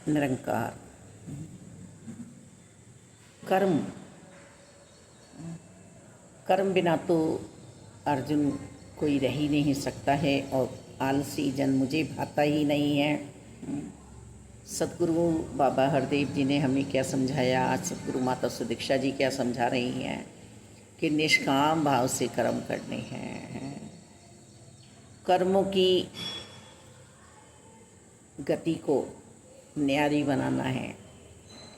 निरंकार। कर्म कर्म बिना तो अर्जुन कोई रह ही नहीं सकता है, और आलसी जन मुझे भाता ही नहीं है। सतगुरु बाबा हरदेव जी ने हमें क्या समझाया, आज सतगुरु माता सुदीक्षा जी क्या समझा रही हैं कि निष्काम भाव से कर्म करने हैं। कर्मों की गति को न्यारी बनाना है।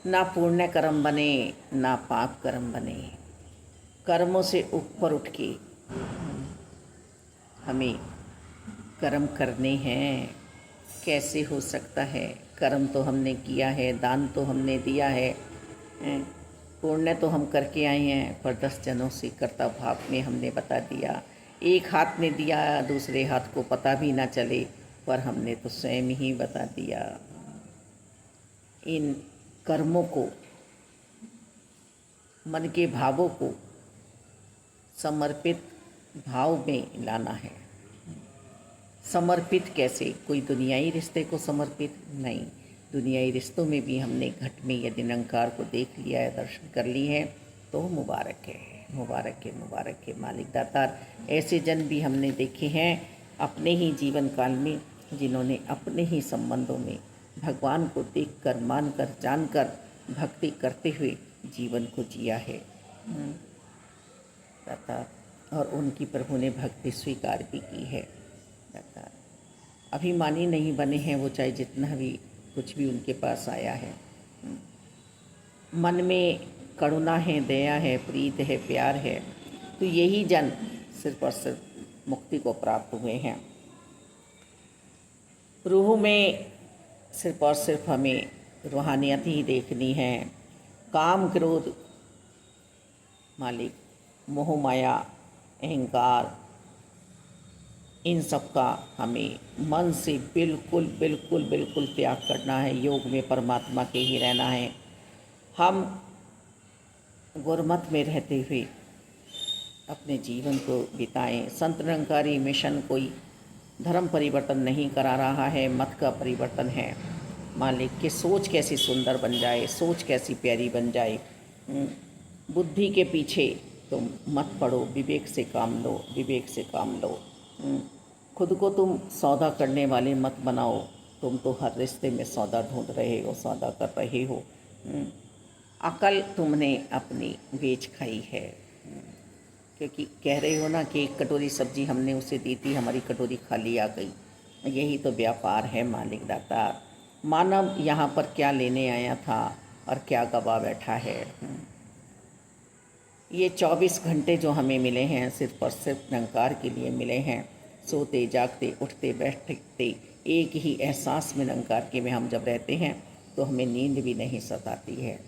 ना पुण्य कर्म बने ना पाप कर्म बने। कर्मों से ऊपर उठ के हमें कर्म करने हैं। कैसे हो सकता है? कर्म तो हमने किया है, दान तो हमने दिया है, पुण्य तो हम करके आए हैं, पर 10 जनों से कर्ता भाव में हमने बता दिया। एक हाथ ने दिया, दूसरे हाथ को पता भी ना चले, पर हमने तो स्वयं ही बता दिया। इन कर्मों को, मन के भावों को समर्पित भाव में लाना है। समर्पित कैसे? कोई दुनियाई रिश्ते को समर्पित नहीं। दुनियाई रिश्तों में भी हमने घट में यदि निरंकार को देख लिया है, दर्शन कर लिए हैं, तो मुबारक है, मुबारक है, मुबारक है। मालिक दातार, ऐसे जन भी हमने देखे हैं अपने ही जीवन काल में, जिन्होंने अपने ही संबंधों में भगवान को देखकर, मानकर, जानकर भक्ति करते हुए जीवन को जिया है दातार, और उनकी प्रभु ने भक्ति स्वीकार भी की है दातार। अभिमानी नहीं बने हैं वो, चाहे जितना भी कुछ भी उनके पास आया है। मन में करुणा है, दया है, प्रीत है, प्यार है, तो यही जन सिर्फ और सिर्फ मुक्ति को प्राप्त हुए हैं। रूह में सिर्फ और सिर्फ हमें रूहानियत ही देखनी है। काम, क्रोध, मालिक, मोह, माया, अहंकार, इन सब का हमें मन से बिल्कुल बिल्कुल बिल्कुल त्याग करना है। योग में परमात्मा के ही रहना है। हम गुरमत में रहते हुए अपने जीवन को बिताएं। संत निरंकारी मिशन कोई धर्म परिवर्तन नहीं करा रहा है, मत का परिवर्तन है। मालिक की सोच कैसी सुंदर बन जाए, सोच कैसी प्यारी बन जाए। बुद्धि के पीछे तुम मत पड़ो, विवेक से काम लो, विवेक से काम लो। खुद को तुम सौदा करने वाले मत बनाओ। तुम तो हर रिश्ते में सौदा ढूंढ रहे हो, सौदा कर रहे हो। अकल तुमने अपनी बेच खाई है, क्योंकि कह रहे हो ना कि एक कटोरी सब्जी हमने उसे दी थी, हमारी कटोरी खाली आ गई। यही तो व्यापार है मालिक दातार। मानव यहाँ पर क्या लेने आया था और क्या गवा बैठा है। ये 24 घंटे जो हमें मिले हैं, सिर्फ और सिर्फ निरंकार के लिए मिले हैं। सोते जागते, उठते बैठते एक ही एहसास में निरंकार के में हम जब रहते हैं, तो हमें नींद भी नहीं सताती है,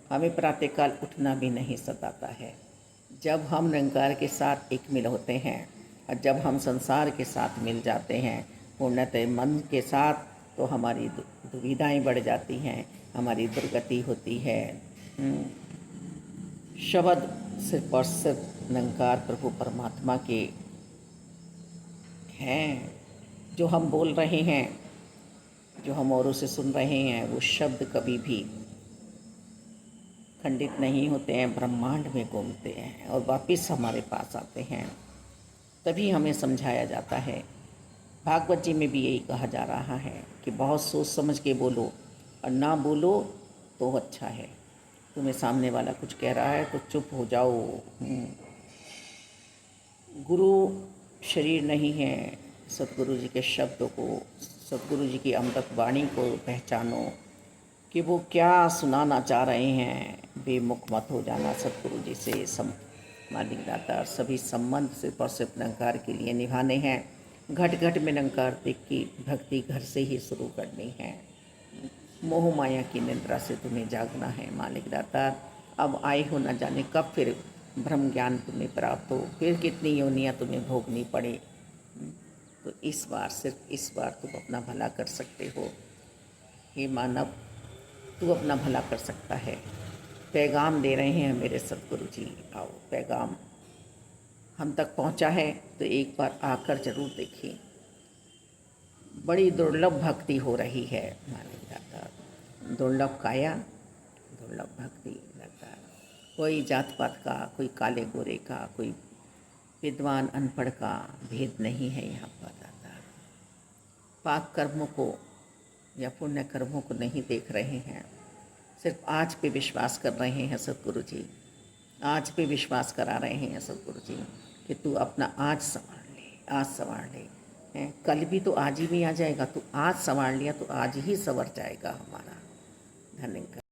हमें प्रातःकाल उठना भी नहीं सताता है। जब हम निरंकार के साथ एक मिल होते हैं, और जब हम संसार के साथ मिल जाते हैं पूर्णतः मन के साथ, तो हमारी दुविधाएं बढ़ जाती हैं, हमारी दुर्गति होती है। शब्द सिर्फ और सिर्फ निरंकार प्रभु परमात्मा के हैं। जो हम बोल रहे हैं, जो हम औरों से सुन रहे हैं, वो शब्द कभी भी खंडित नहीं होते हैं, ब्रह्मांड में घूमते हैं और वापस हमारे पास आते हैं। तभी हमें समझाया जाता है। भागवत जी में भी यही कहा जा रहा है कि बहुत सोच समझ के बोलो, और ना बोलो तो अच्छा है। तुम्हें सामने वाला कुछ कह रहा है तो चुप हो जाओ। गुरु शरीर नहीं है। सतगुरु जी के शब्दों को, सतगुरु जी की अमृत वाणी को पहचानो कि वो क्या सुनाना चाह रहे हैं। बेमुख मत हो जाना। सतगुरु जी से मालिक दाता सभी संबंध सिर्फ और सिर्फ निरंकार के लिए निभाने हैं। घट घट में निरंकार देख की भक्ति घर से ही शुरू करनी है। मोह माया की निद्रा से तुम्हें जागना है मालिक दाता। अब आए हो न जाने कब फिर ब्रह्म ज्ञान तुम्हें प्राप्त हो, फिर कितनी योनियाँ तुम्हें भोगनी पड़े। तो इस बार, सिर्फ इस बार तुम अपना भला कर सकते हो। हे मानव, तू अपना भला कर सकता है। पैगाम दे रहे हैं मेरे सतगुरु जी। आओ, पैगाम हम तक पहुंचा है तो एक बार आकर ज़रूर देखिए। बड़ी दुर्लभ भक्ति हो रही है माने जाता, दुर्लभ काया दुर्लभ भक्ति लगता है। कोई जात पात का, कोई काले गोरे का, कोई विद्वान अनपढ़ का भेद नहीं है यहाँ पर आता। पाप कर्मों को या पुण्य कर्मों को नहीं देख रहे हैं, सिर्फ आज पे विश्वास कर रहे हैं सद्गुरु जी, आज पे विश्वास करा रहे हैं सद्गुरु जी कि तू अपना आज संभाल ले, आज संभाल ले हैं। कल भी तो आज ही में आ जाएगा, तू आज संभाल लिया तो आज ही संवर जाएगा हमारा। धन्यवाद।